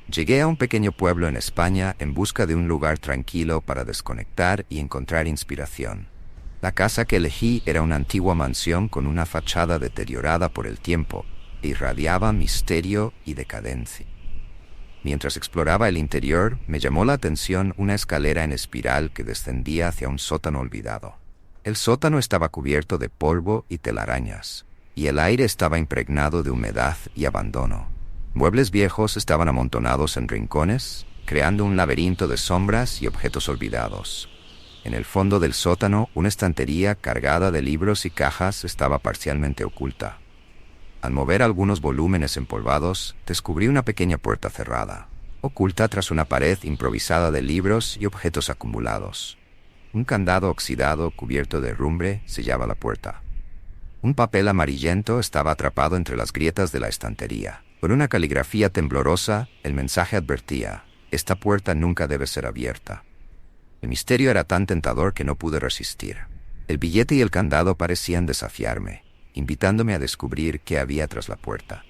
Llegué a un pequeño pueblo en España en busca de un lugar tranquilo para desconectar y encontrar inspiración. La casa que elegí era una antigua mansión con una fachada deteriorada por el tiempo e irradiaba misterio y decadencia. Mientras exploraba el interior, me llamó la atención una escalera en espiral que descendía hacia un sótano olvidado. El sótano estaba cubierto de polvo y telarañas, y el aire estaba impregnado de humedad y abandono. Muebles viejos estaban amontonados en rincones, creando un laberinto de sombras y objetos olvidados. En el fondo del sótano, una estantería cargada de libros y cajas estaba parcialmente oculta. Al mover algunos volúmenes empolvados, descubrí una pequeña puerta cerrada, oculta tras una pared improvisada de libros y objetos acumulados. Un candado oxidado cubierto de herrumbre sellaba la puerta. Un papel amarillento estaba atrapado entre las grietas de la estantería. Con una caligrafía temblorosa, el mensaje advertía: «Esta puerta nunca debe ser abierta». El misterio era tan tentador que no pude resistir. El billete y el candado parecían desafiarme, invitándome a descubrir qué había tras la puerta.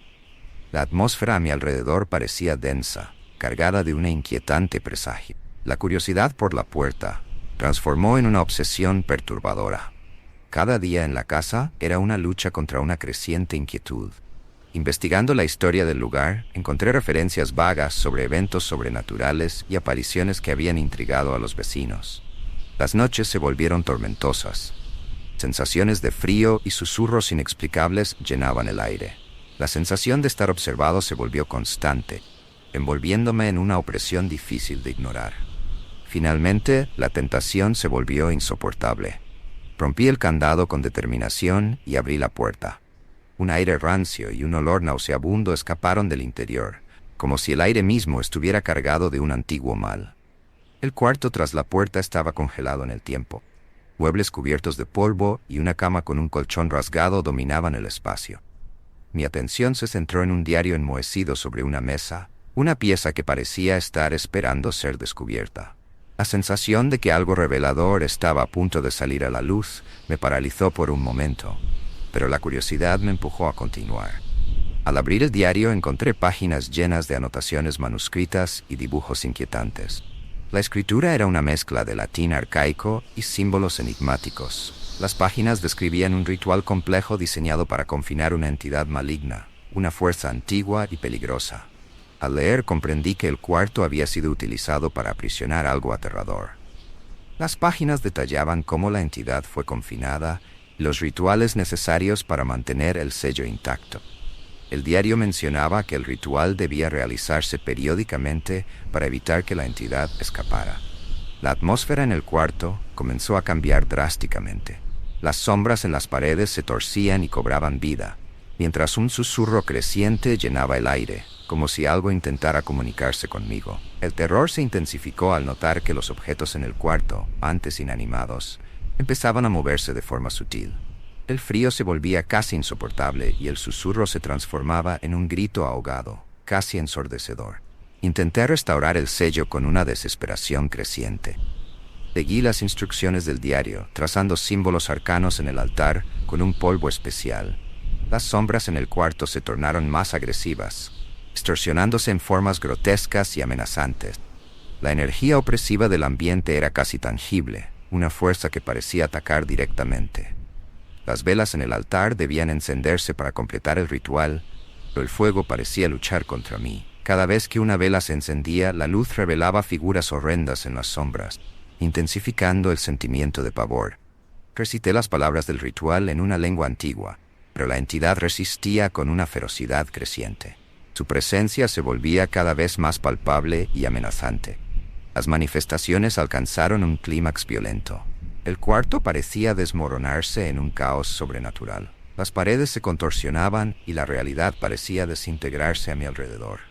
La atmósfera a mi alrededor parecía densa, cargada de una inquietante presagio. La curiosidad por la puerta transformó en una obsesión perturbadora. Cada día en la casa era una lucha contra una creciente inquietud. Investigando la historia del lugar, encontré referencias vagas sobre eventos sobrenaturales y apariciones que habían intrigado a los vecinos. Las noches se volvieron tormentosas. Sensaciones de frío y susurros inexplicables llenaban el aire. La sensación de estar observado se volvió constante, envolviéndome en una opresión difícil de ignorar. Finalmente, la tentación se volvió insoportable. Rompí el candado con determinación y abrí la puerta. Un aire rancio y un olor nauseabundo escaparon del interior, como si el aire mismo estuviera cargado de un antiguo mal. El cuarto tras la puerta estaba congelado en el tiempo. Muebles cubiertos de polvo y una cama con un colchón rasgado dominaban el espacio. Mi atención se centró en un diario enmohecido sobre una mesa, una pieza que parecía estar esperando ser descubierta. La sensación de que algo revelador estaba a punto de salir a la luz me paralizó por un momento, pero la curiosidad me empujó a continuar. Al abrir el diario encontré páginas llenas de anotaciones manuscritas y dibujos inquietantes. La escritura era una mezcla de latín arcaico y símbolos enigmáticos. Las páginas describían un ritual complejo diseñado para confinar una entidad maligna, una fuerza antigua y peligrosa. Al leer comprendí que el cuarto había sido utilizado para aprisionar algo aterrador. Las páginas detallaban cómo la entidad fue confinada y los rituales necesarios para mantener el sello intacto. El diario mencionaba que el ritual debía realizarse periódicamente para evitar que la entidad escapara. La atmósfera en el cuarto comenzó a cambiar drásticamente. Las sombras en las paredes se torcían y cobraban vida, mientras un susurro creciente llenaba el aire, como si algo intentara comunicarse conmigo. El terror se intensificó al notar que los objetos en el cuarto, antes inanimados, empezaban a moverse de forma sutil. El frío se volvía casi insoportable y el susurro se transformaba en un grito ahogado, casi ensordecedor. Intenté restaurar el sello con una desesperación creciente. Seguí las instrucciones del diario, trazando símbolos arcanos en el altar con un polvo especial. Las sombras en el cuarto se tornaron más agresivas, distorsionándose en formas grotescas y amenazantes. La energía opresiva del ambiente era casi tangible, una fuerza que parecía atacar directamente. Las velas en el altar debían encenderse para completar el ritual, pero el fuego parecía luchar contra mí. Cada vez que una vela se encendía, la luz revelaba figuras horrendas en las sombras, intensificando el sentimiento de pavor. Recité las palabras del ritual en una lengua antigua, pero la entidad resistía con una ferocidad creciente. Su presencia se volvía cada vez más palpable y amenazante. Las manifestaciones alcanzaron un clímax violento. El cuarto parecía desmoronarse en un caos sobrenatural. Las paredes se contorsionaban y la realidad parecía desintegrarse a mi alrededor.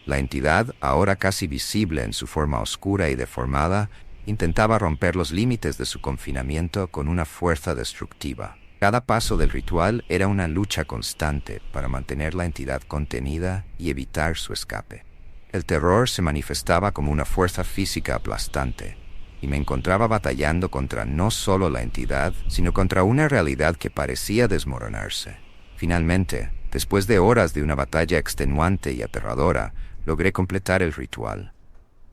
La entidad, ahora casi visible en su forma oscura y deformada, intentaba romper los límites de su confinamiento con una fuerza destructiva. Cada paso del ritual era una lucha constante para mantener la entidad contenida y evitar su escape. El terror se manifestaba como una fuerza física aplastante, y me encontraba batallando contra no solo la entidad, sino contra una realidad que parecía desmoronarse. Finalmente, Después de horas de una batalla extenuante y aterradora, logré completar el ritual.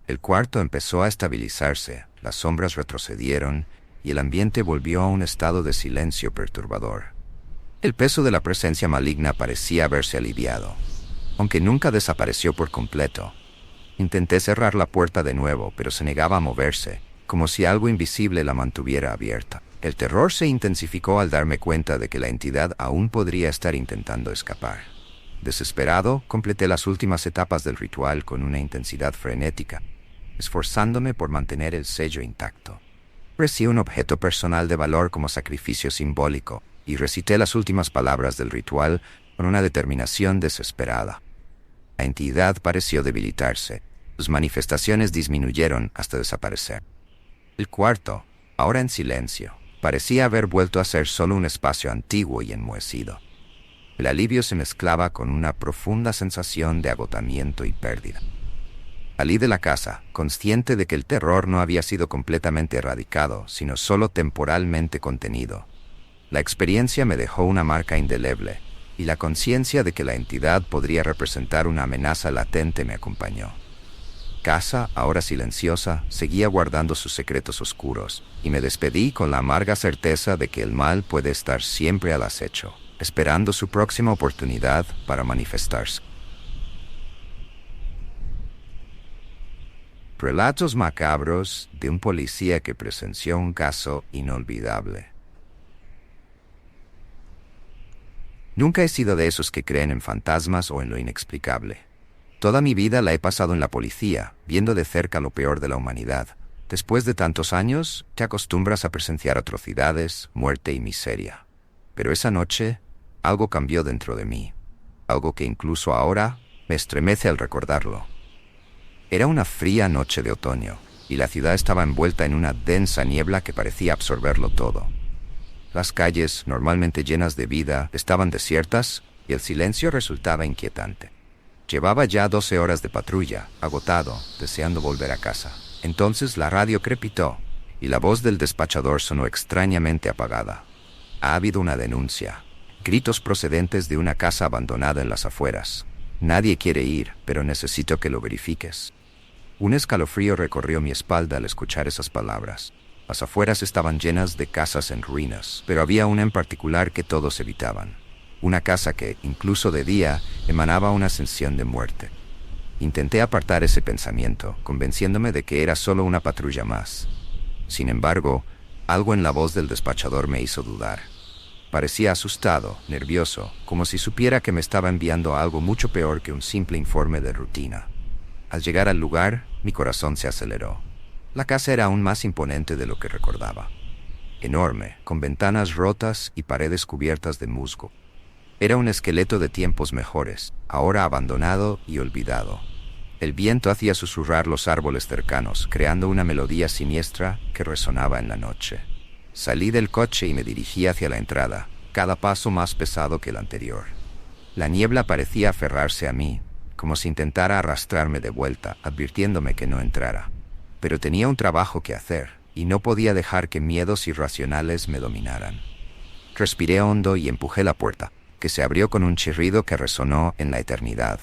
El cuarto empezó a estabilizarse, las sombras retrocedieron y el ambiente volvió a un estado de silencio perturbador. El peso de la presencia maligna parecía haberse aliviado, aunque nunca desapareció por completo. Intenté cerrar la puerta de nuevo, pero se negaba a moverse, como si algo invisible la mantuviera abierta. El terror se intensificó al darme cuenta de que la entidad aún podría estar intentando escapar. Desesperado, completé las últimas etapas del ritual con una intensidad frenética, esforzándome por mantener el sello intacto. Ofrecí un objeto personal de valor como sacrificio simbólico y recité las últimas palabras del ritual con una determinación desesperada. La entidad pareció debilitarse. Sus manifestaciones disminuyeron hasta desaparecer. El cuarto, ahora en silencio, parecía haber vuelto a ser solo un espacio antiguo y enmohecido. El alivio se mezclaba con una profunda sensación de agotamiento y pérdida. Salí de la casa, consciente de que el terror no había sido completamente erradicado, sino solo temporalmente contenido. La experiencia me dejó una marca indeleble, y la conciencia de que la entidad podría representar una amenaza latente me acompañó. Casa, ahora silenciosa, seguía guardando sus secretos oscuros, y me despedí con la amarga certeza de que el mal puede estar siempre al acecho, esperando su próxima oportunidad para manifestarse. Relatos macabros de un policía que presenció un caso inolvidable. Nunca he sido de esos que creen en fantasmas o en lo inexplicable. Toda mi vida la he pasado en la policía, viendo de cerca lo peor de la humanidad. Después de tantos años, te acostumbras a presenciar atrocidades, muerte y miseria. Pero esa noche, algo cambió dentro de mí, algo que incluso ahora me estremece al recordarlo. Era una fría noche de otoño, y la ciudad estaba envuelta en una densa niebla que parecía absorberlo todo. Las calles, normalmente llenas de vida, estaban desiertas, y el silencio resultaba inquietante. Llevaba ya 12 horas de patrulla, agotado, deseando volver a casa. Entonces la radio crepitó, y la voz del despachador sonó extrañamente apagada. Ha habido una denuncia. Gritos procedentes de una casa abandonada en las afueras. Nadie quiere ir, pero necesito que lo verifiques. Un escalofrío recorrió mi espalda al escuchar esas palabras. Las afueras estaban llenas de casas en ruinas, pero había una en particular que todos evitaban. Una casa que, incluso de día, emanaba una sensación de muerte. Intenté apartar ese pensamiento, convenciéndome de que era solo una patrulla más. Sin embargo, algo en la voz del despachador me hizo dudar. Parecía asustado, nervioso, como si supiera que me estaba enviando algo mucho peor que un simple informe de rutina. Al llegar al lugar, mi corazón se aceleró. La casa era aún más imponente de lo que recordaba. Enorme, con ventanas rotas y paredes cubiertas de musgo. Era un esqueleto de tiempos mejores, ahora abandonado y olvidado. El viento hacía susurrar los árboles cercanos, creando una melodía siniestra que resonaba en la noche. Salí del coche y me dirigí hacia la entrada, cada paso más pesado que el anterior. La niebla parecía aferrarse a mí, como si intentara arrastrarme de vuelta, advirtiéndome que no entrara. Pero tenía un trabajo que hacer, y no podía dejar que miedos irracionales me dominaran. Respiré hondo y empujé la puerta, que se abrió con un chirrido que resonó en la eternidad.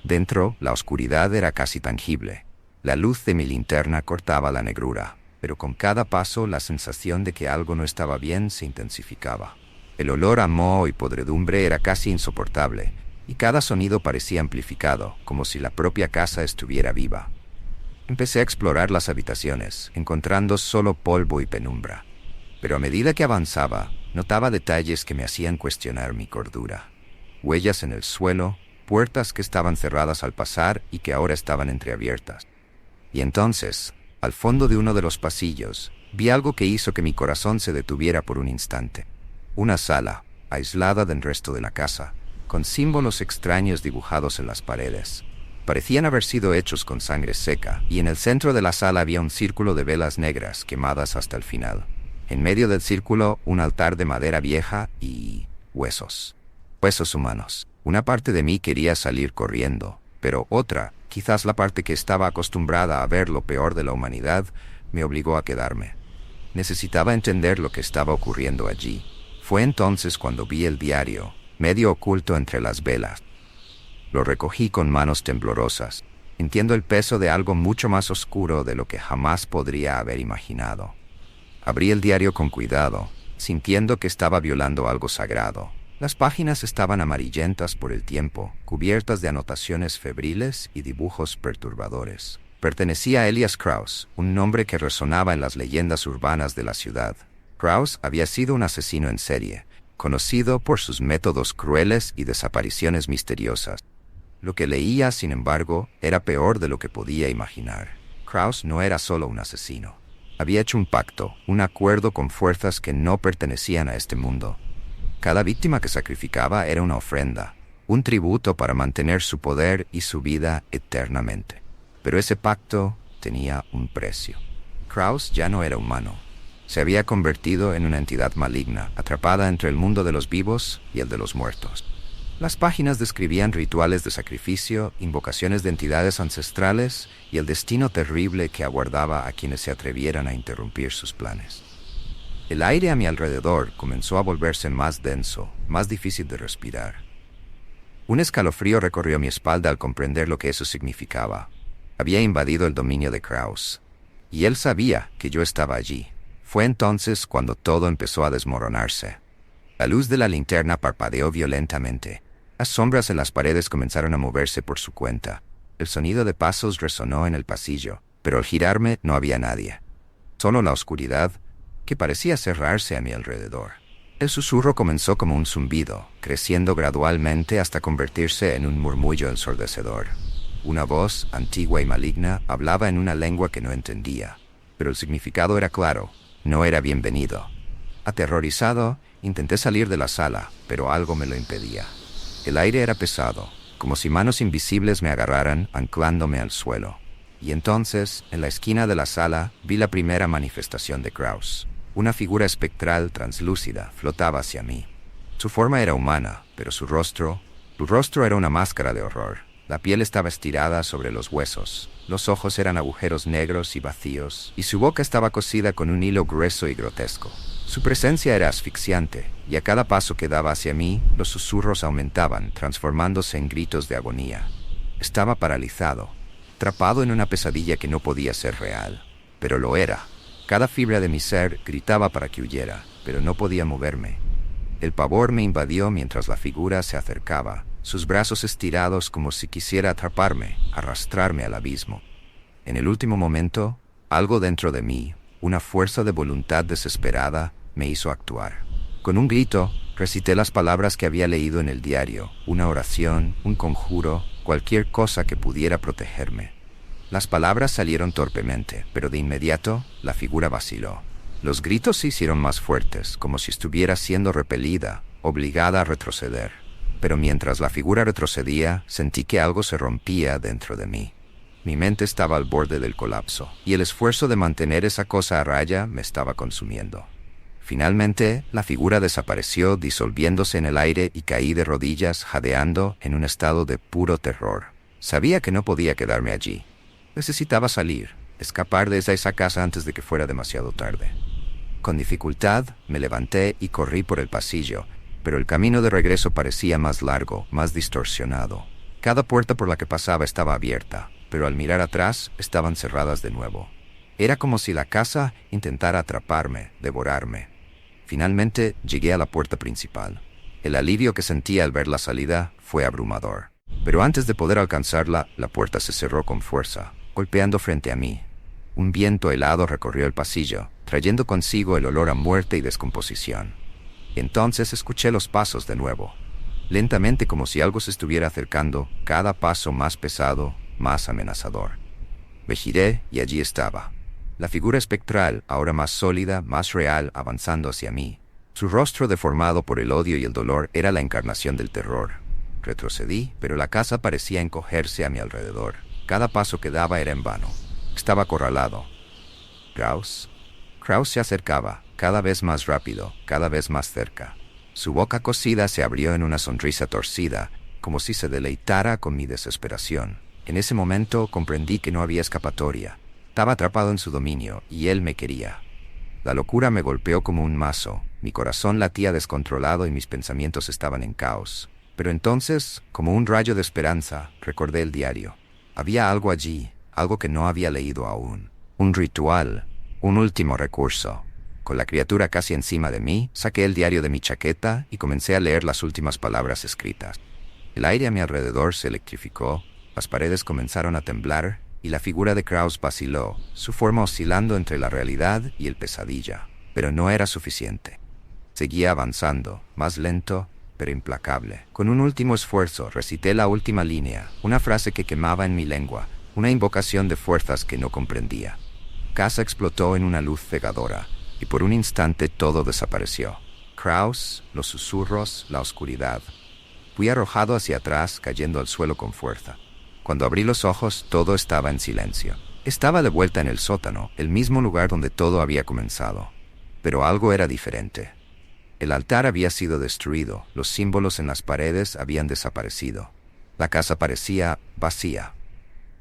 Dentro, la oscuridad era casi tangible. La luz de mi linterna cortaba la negrura, pero con cada paso la sensación de que algo no estaba bien se intensificaba. El olor a moho y podredumbre era casi insoportable, y cada sonido parecía amplificado, como si la propia casa estuviera viva. Empecé a explorar las habitaciones, encontrando solo polvo y penumbra. Pero a medida que avanzaba, notaba detalles que me hacían cuestionar mi cordura. Huellas en el suelo, puertas que estaban cerradas al pasar y que ahora estaban entreabiertas. Y entonces, al fondo de uno de los pasillos, vi algo que hizo que mi corazón se detuviera por un instante. Una sala, aislada del resto de la casa, con símbolos extraños dibujados en las paredes. Parecían haber sido hechos con sangre seca, y en el centro de la sala había un círculo de velas negras quemadas hasta el final. En medio del círculo, un altar de madera vieja y huesos. Huesos humanos. Una parte de mí quería salir corriendo, pero otra, quizás la parte que estaba acostumbrada a ver lo peor de la humanidad, me obligó a quedarme. Necesitaba entender lo que estaba ocurriendo allí. Fue entonces cuando vi el diario, medio oculto entre las velas. Lo recogí con manos temblorosas, sintiendo el peso de algo mucho más oscuro de lo que jamás podría haber imaginado. Abrí el diario con cuidado, sintiendo que estaba violando algo sagrado. Las páginas estaban amarillentas por el tiempo, cubiertas de anotaciones febriles y dibujos perturbadores. Pertenecía a Elias Krauss, un nombre que resonaba en las leyendas urbanas de la ciudad. Krauss había sido un asesino en serie, conocido por sus métodos crueles y desapariciones misteriosas. Lo que leía, sin embargo, era peor de lo que podía imaginar. Krauss no era solo un asesino. Había hecho un pacto, un acuerdo con fuerzas que no pertenecían a este mundo. Cada víctima que sacrificaba era una ofrenda, un tributo para mantener su poder y su vida eternamente. Pero ese pacto tenía un precio. Krauss ya no era humano. Se había convertido en una entidad maligna, atrapada entre el mundo de los vivos y el de los muertos. Las páginas describían rituales de sacrificio, invocaciones de entidades ancestrales y el destino terrible que aguardaba a quienes se atrevieran a interrumpir sus planes. El aire a mi alrededor comenzó a volverse más denso, más difícil de respirar. Un escalofrío recorrió mi espalda al comprender lo que eso significaba. Había invadido el dominio de Krauss, y él sabía que yo estaba allí. Fue entonces cuando todo empezó a desmoronarse. La luz de la linterna parpadeó violentamente. Las sombras en las paredes comenzaron a moverse por su cuenta. El sonido de pasos resonó en el pasillo, pero al girarme no había nadie. Solo la oscuridad, que parecía cerrarse a mi alrededor. El susurro comenzó como un zumbido, creciendo gradualmente hasta convertirse en un murmullo ensordecedor. Una voz, antigua y maligna, hablaba en una lengua que no entendía, pero el significado era claro: no era bienvenido. Aterrorizado, intenté salir de la sala, pero algo me lo impedía. El aire era pesado, como si manos invisibles me agarraran, anclándome al suelo. Y entonces, en la esquina de la sala, vi la primera manifestación de Krauss. Una figura espectral translúcida flotaba hacia mí. Su forma era humana, pero su rostro era una máscara de horror. La piel estaba estirada sobre los huesos, los ojos eran agujeros negros y vacíos, y su boca estaba cosida con un hilo grueso y grotesco. Su presencia era asfixiante, y a cada paso que daba hacia mí, los susurros aumentaban, transformándose en gritos de agonía. Estaba paralizado, atrapado en una pesadilla que no podía ser real, pero lo era. Cada fibra de mi ser gritaba para que huyera, pero no podía moverme. El pavor me invadió mientras la figura se acercaba, sus brazos estirados como si quisiera atraparme, arrastrarme al abismo. En el último momento, algo dentro de mí, una fuerza de voluntad desesperada, me hizo actuar. Con un grito, recité las palabras que había leído en el diario, una oración, un conjuro, cualquier cosa que pudiera protegerme. Las palabras salieron torpemente, pero de inmediato la figura vaciló. Los gritos se hicieron más fuertes, como si estuviera siendo repelida, obligada a retroceder. Pero mientras la figura retrocedía, sentí que algo se rompía dentro de mí. Mi mente estaba al borde del colapso, y el esfuerzo de mantener esa cosa a raya me estaba consumiendo. Finalmente, la figura desapareció, disolviéndose en el aire, y caí de rodillas, jadeando, en un estado de puro terror. Sabía que no podía quedarme allí. Necesitaba salir, escapar de esa casa antes de que fuera demasiado tarde. Con dificultad, me levanté y corrí por el pasillo, pero el camino de regreso parecía más largo, más distorsionado. Cada puerta por la que pasaba estaba abierta, pero al mirar atrás estaban cerradas de nuevo. Era como si la casa intentara atraparme, devorarme. Finalmente llegué a la puerta principal. El alivio que sentí al ver la salida fue abrumador. Pero antes de poder alcanzarla, la puerta se cerró con fuerza, golpeando frente a mí. Un viento helado recorrió el pasillo, trayendo consigo el olor a muerte y descomposición. Entonces escuché los pasos de nuevo, lentamente como si algo se estuviera acercando, cada paso más pesado, más amenazador. Me giré y allí estaba. La figura espectral, ahora más sólida, más real, avanzando hacia mí. Su rostro deformado por el odio y el dolor era la encarnación del terror. Retrocedí, pero la casa parecía encogerse a mi alrededor. Cada paso que daba era en vano. Estaba acorralado. Krauss se acercaba, cada vez más rápido, cada vez más cerca. Su boca cosida se abrió en una sonrisa torcida, como si se deleitara con mi desesperación. En ese momento comprendí que no había escapatoria. Estaba atrapado en su dominio, y él me quería. La locura me golpeó como un mazo, Mi corazón latía descontrolado y mis pensamientos estaban en caos. Pero entonces, como un rayo de esperanza, recordé el diario. Había algo allí, algo que no había leído aún. Un ritual, un último recurso. Con la criatura casi encima de mí, saqué el diario de mi chaqueta y comencé a leer las últimas palabras escritas. El aire a mi alrededor se electrificó, las paredes comenzaron a temblar y la figura de Kraus vaciló, su forma oscilando entre la realidad y el pesadilla. Pero no era suficiente. Seguía avanzando, más lento, pero implacable. Con un último esfuerzo recité la última línea, una frase que quemaba en mi lengua, una invocación de fuerzas que no comprendía. Casa explotó en una luz cegadora, y por un instante todo desapareció. Kraus, los susurros, la oscuridad. Fui arrojado hacia atrás, cayendo al suelo con fuerza. Cuando abrí los ojos, todo estaba en silencio. Estaba de vuelta en el sótano, el mismo lugar donde todo había comenzado. Pero algo era diferente. El altar había sido destruido, los símbolos en las paredes habían desaparecido. La casa parecía vacía.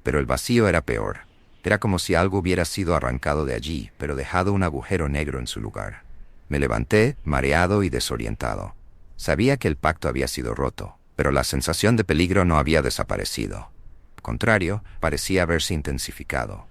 Pero el vacío era peor. Era como si algo hubiera sido arrancado de allí, pero dejado un agujero negro en su lugar. Me levanté, mareado y desorientado. Sabía que el pacto había sido roto, pero la sensación de peligro no había desaparecido. Al contrario, parecía haberse intensificado.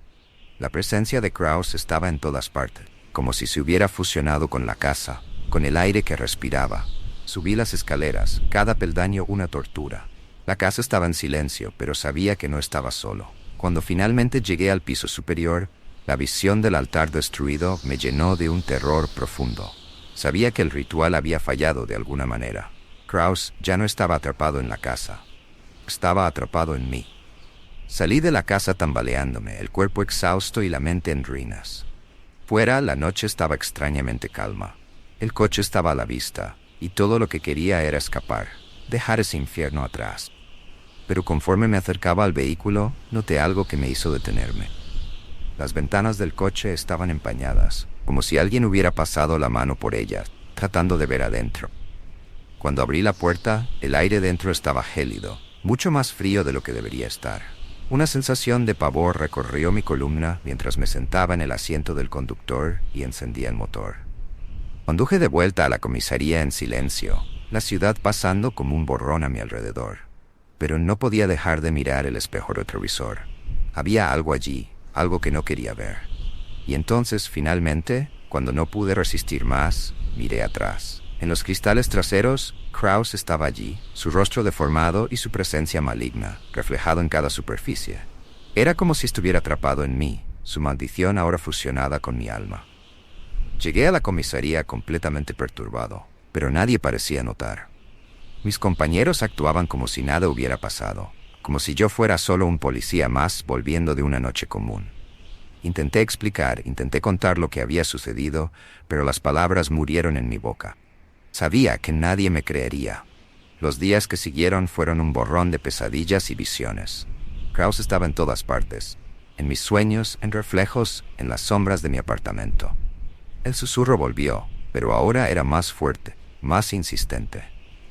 La presencia de Kraus estaba en todas partes, como si se hubiera fusionado con la casa, con el aire que respiraba. Subí las escaleras, cada peldaño una tortura. La casa estaba en silencio, pero sabía que no estaba solo. Cuando finalmente llegué al piso superior, la visión del altar destruido me llenó de un terror profundo. Sabía que el ritual había fallado de alguna manera. Kraus ya no estaba atrapado en la casa. Estaba atrapado en mí. Salí de la casa tambaleándome, el cuerpo exhausto y la mente en ruinas. Fuera, la noche estaba extrañamente calma. El coche estaba a la vista, y todo lo que quería era escapar, dejar ese infierno atrás. Pero conforme me acercaba al vehículo, noté algo que me hizo detenerme. Las ventanas del coche estaban empañadas, como si alguien hubiera pasado la mano por ellas, tratando de ver adentro. Cuando abrí la puerta, el aire dentro estaba gélido, mucho más frío de lo que debería estar. Una sensación de pavor recorrió mi columna mientras me sentaba en el asiento del conductor y encendía el motor. Conduje de vuelta a la comisaría en silencio, la ciudad pasando como un borrón a mi alrededor. Pero no podía dejar de mirar el espejo retrovisor. Había algo allí, algo que no quería ver. Y entonces, finalmente, cuando no pude resistir más, miré atrás. En los cristales traseros, Kraus estaba allí, su rostro deformado y su presencia maligna, reflejado en cada superficie. Era como si estuviera atrapado en mí, su maldición ahora fusionada con mi alma. Llegué a la comisaría completamente perturbado, pero nadie parecía notar. Mis compañeros actuaban como si nada hubiera pasado, como si yo fuera solo un policía más volviendo de una noche común. Intenté explicar, intenté contar lo que había sucedido, pero las palabras murieron en mi boca. Sabía que nadie me creería. Los días que siguieron fueron un borrón de pesadillas y visiones. Kraus estaba en todas partes, en mis sueños, en reflejos, en las sombras de mi apartamento. El susurro volvió, pero ahora era más fuerte, más insistente.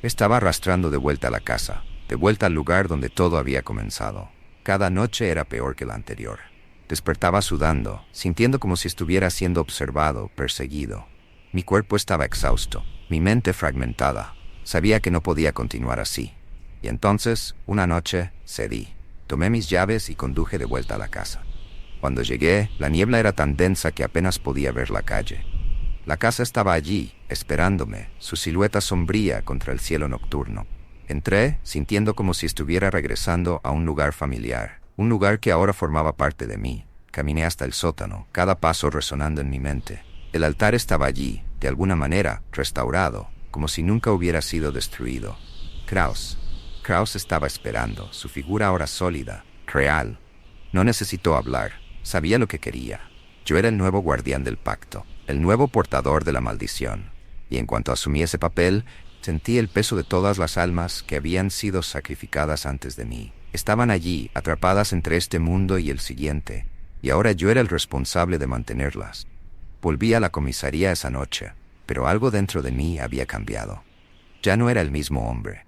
Estaba arrastrando de vuelta a la casa, de vuelta al lugar donde todo había comenzado. Cada noche era peor que la anterior. Despertaba sudando, sintiendo como si estuviera siendo observado, perseguido. Mi cuerpo estaba exhausto, mi mente fragmentada. Sabía que no podía continuar así. Y entonces, una noche, cedí. Tomé mis llaves y conduje de vuelta a la casa. Cuando llegué, la niebla era tan densa que apenas podía ver la calle. La casa estaba allí, esperándome, su silueta sombría contra el cielo nocturno. Entré, sintiendo como si estuviera regresando a un lugar familiar, un lugar que ahora formaba parte de mí. Caminé hasta el sótano, cada paso resonando en mi mente. El altar estaba allí, de alguna manera, restaurado, como si nunca hubiera sido destruido. Kraus estaba esperando, su figura ahora sólida, real. No necesitó hablar, sabía lo que quería. Yo era el nuevo guardián del pacto, el nuevo portador de la maldición. Y en cuanto asumí ese papel, sentí el peso de todas las almas que habían sido sacrificadas antes de mí. Estaban allí, atrapadas entre este mundo y el siguiente, y ahora yo era el responsable de mantenerlas. Volví a la comisaría esa noche, pero algo dentro de mí había cambiado. Ya no era el mismo hombre.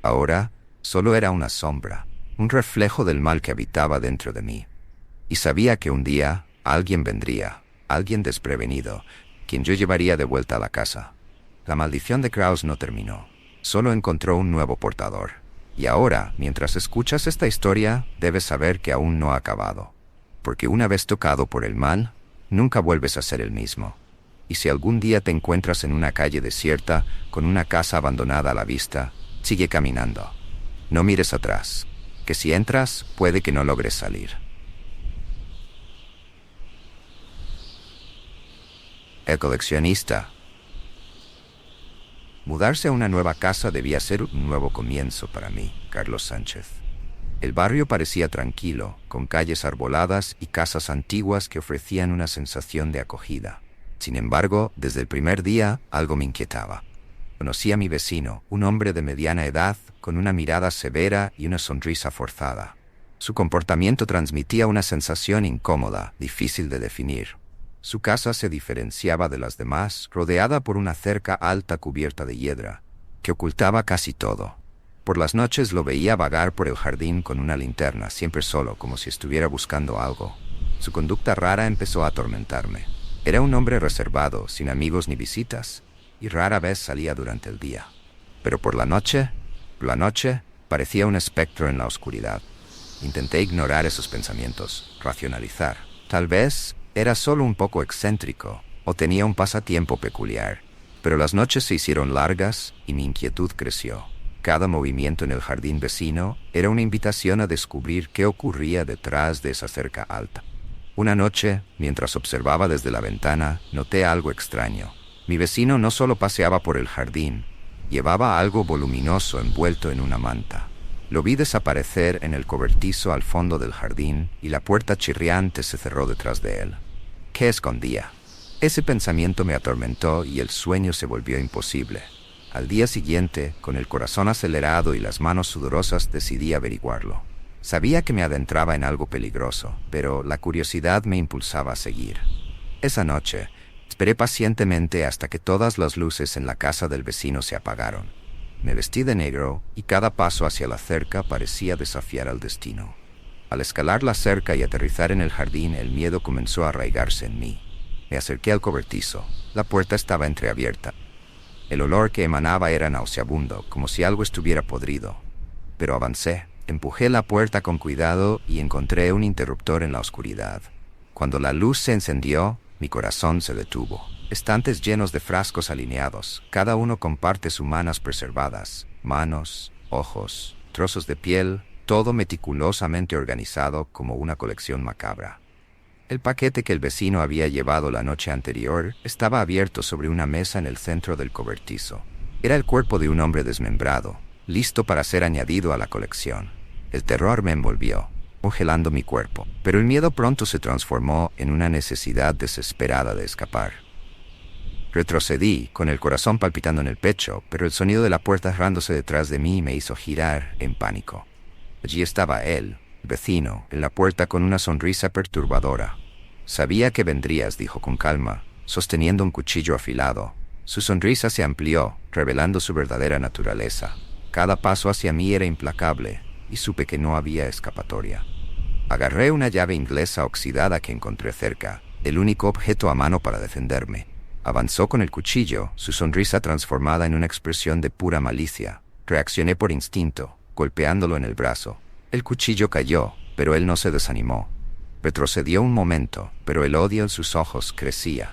Ahora, solo era una sombra, un reflejo del mal que habitaba dentro de mí. Y sabía que un día alguien vendría, alguien desprevenido, quien yo llevaría de vuelta a la casa. La maldición de Kraus no terminó. Solo encontró un nuevo portador. Y ahora, mientras escuchas esta historia, debes saber que aún no ha acabado. Porque una vez tocado por el mal, nunca vuelves a ser el mismo. Y si algún día te encuentras en una calle desierta, con una casa abandonada a la vista, sigue caminando. No mires atrás, que si entras, puede que no logres salir. El coleccionista. Mudarse a una nueva casa debía ser un nuevo comienzo para mí, Carlos Sánchez. El barrio parecía tranquilo, con calles arboladas y casas antiguas que ofrecían una sensación de acogida. Sin embargo, desde el primer día, algo me inquietaba. Conocí a mi vecino, un hombre de mediana edad, con una mirada severa y una sonrisa forzada. Su comportamiento transmitía una sensación incómoda, difícil de definir. Su casa se diferenciaba de las demás, rodeada por una cerca alta cubierta de hiedra, que ocultaba casi todo. Por las noches lo veía vagar por el jardín con una linterna, siempre solo, como si estuviera buscando algo. Su conducta rara empezó a atormentarme. Era un hombre reservado, sin amigos ni visitas, y rara vez salía durante el día. Pero por la noche, parecía un espectro en la oscuridad. Intenté ignorar esos pensamientos, racionalizar. Tal vez era solo un poco excéntrico, o tenía un pasatiempo peculiar. Pero las noches se hicieron largas y mi inquietud creció. Cada movimiento en el jardín vecino era una invitación a descubrir qué ocurría detrás de esa cerca alta. Una noche, mientras observaba desde la ventana, noté algo extraño. Mi vecino no solo paseaba por el jardín, llevaba algo voluminoso envuelto en una manta. Lo vi desaparecer en el cobertizo al fondo del jardín y la puerta chirriante se cerró detrás de él. ¿Qué escondía? Ese pensamiento me atormentó y el sueño se volvió imposible. Al día siguiente, con el corazón acelerado y las manos sudorosas, decidí averiguarlo. Sabía que me adentraba en algo peligroso, pero la curiosidad me impulsaba a seguir. Esa noche, esperé pacientemente hasta que todas las luces en la casa del vecino se apagaron. Me vestí de negro y cada paso hacia la cerca parecía desafiar al destino. Al escalar la cerca y aterrizar en el jardín, el miedo comenzó a arraigarse en mí. Me acerqué al cobertizo. La puerta estaba entreabierta. El olor que emanaba era nauseabundo, como si algo estuviera podrido. Pero avancé, empujé la puerta con cuidado y encontré un interruptor en la oscuridad. Cuando la luz se encendió, mi corazón se detuvo. Estantes llenos de frascos alineados, cada uno con partes humanas preservadas, manos, ojos, trozos de piel, todo meticulosamente organizado como una colección macabra. El paquete que el vecino había llevado la noche anterior estaba abierto sobre una mesa en el centro del cobertizo. Era el cuerpo de un hombre desmembrado, listo para ser añadido a la colección. El terror me envolvió, congelando mi cuerpo, pero el miedo pronto se transformó en una necesidad desesperada de escapar. Retrocedí, con el corazón palpitando en el pecho, pero el sonido de la puerta cerrándose detrás de mí me hizo girar en pánico. Allí estaba él, vecino, en la puerta con una sonrisa perturbadora. «Sabía que vendrías», dijo con calma, sosteniendo un cuchillo afilado. Su sonrisa se amplió, revelando su verdadera naturaleza. Cada paso hacia mí era implacable, y supe que no había escapatoria. Agarré una llave inglesa oxidada que encontré cerca, el único objeto a mano para defenderme. Avanzó con el cuchillo, su sonrisa transformada en una expresión de pura malicia. Reaccioné por instinto, golpeándolo en el brazo. El cuchillo cayó, pero él no se desanimó. Retrocedió un momento, pero el odio en sus ojos crecía.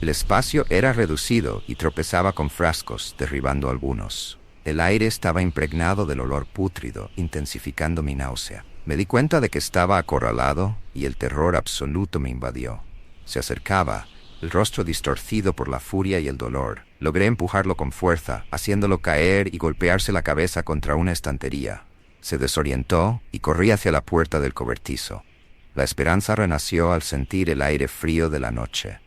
El espacio era reducido y tropezaba con frascos, derribando algunos. El aire estaba impregnado del olor pútrido, intensificando mi náusea. Me di cuenta de que estaba acorralado y el terror absoluto me invadió. Se acercaba, el rostro distorcido por la furia y el dolor. Logré empujarlo con fuerza, haciéndolo caer y golpearse la cabeza contra una estantería. Se desorientó y corrí hacia la puerta del cobertizo. La esperanza renació al sentir el aire frío de la noche.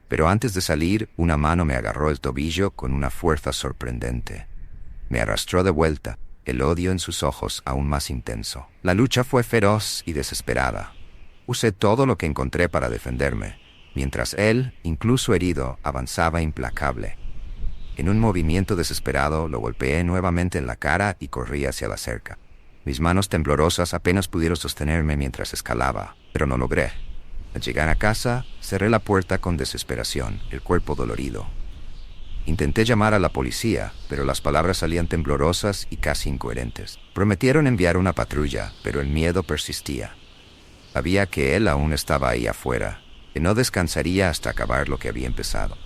Pero antes de salir, una mano me agarró el tobillo con una fuerza sorprendente. Me arrastró de vuelta, el odio en sus ojos aún más intenso. La lucha fue feroz y desesperada. Usé todo lo que encontré para defenderme, mientras él, incluso herido, avanzaba implacable. En un movimiento desesperado, lo golpeé nuevamente en la cara y corrí hacia la cerca. Mis manos temblorosas apenas pudieron sostenerme mientras escalaba, pero no logré. Al llegar a casa, cerré la puerta con desesperación, el cuerpo dolorido. Intenté llamar a la policía, pero las palabras salían temblorosas y casi incoherentes. Prometieron enviar una patrulla, pero el miedo persistía. Sabía que él aún estaba ahí afuera, que no descansaría hasta acabar lo que había empezado.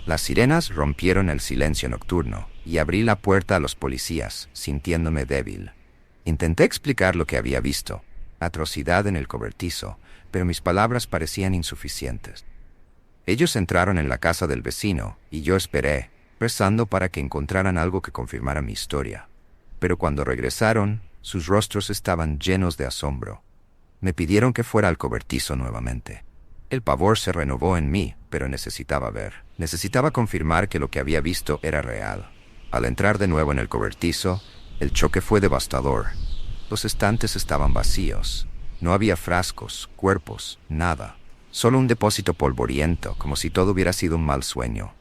Las sirenas rompieron el silencio nocturno y abrí la puerta a los policías, sintiéndome débil. Intenté explicar lo que había visto, atrocidad en el cobertizo, pero mis palabras parecían insuficientes. Ellos entraron en la casa del vecino y yo esperé, rezando para que encontraran algo que confirmara mi historia. Pero cuando regresaron, sus rostros estaban llenos de asombro. Me pidieron que fuera al cobertizo nuevamente. El pavor se renovó en mí, pero necesitaba ver. Necesitaba confirmar que lo que había visto era real. Al entrar de nuevo en el cobertizo, el choque fue devastador. Los estantes estaban vacíos. No había frascos, cuerpos, nada. Solo un depósito polvoriento, como si todo hubiera sido un mal sueño.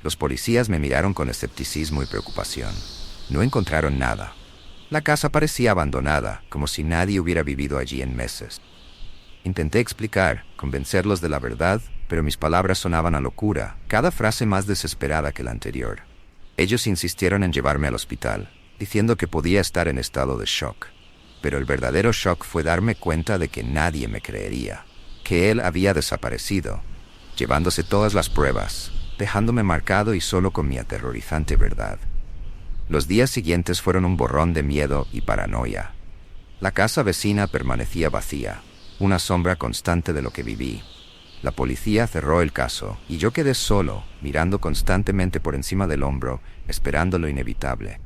Los policías me miraron con escepticismo y preocupación. No encontraron nada. La casa parecía abandonada, como si nadie hubiera vivido allí en meses. Intenté explicar, convencerlos de la verdad, pero mis palabras sonaban a locura, cada frase más desesperada que la anterior. Ellos insistieron en llevarme al hospital, diciendo que podía estar en estado de shock. Pero el verdadero shock fue darme cuenta de que nadie me creería, que él había desaparecido, llevándose todas las pruebas, dejándome marcado y solo con mi aterrorizante verdad. Los días siguientes fueron un borrón de miedo y paranoia. La casa vecina permanecía vacía, una sombra constante de lo que viví. La policía cerró el caso y yo quedé solo, mirando constantemente por encima del hombro, esperando lo inevitable.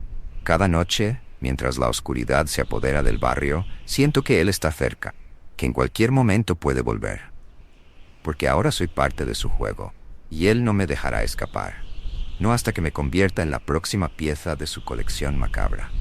Cada noche, mientras la oscuridad se apodera del barrio, siento que él está cerca, que en cualquier momento puede volver. Porque ahora soy parte de su juego, y él no me dejará escapar. No hasta que me convierta en la próxima pieza de su colección macabra.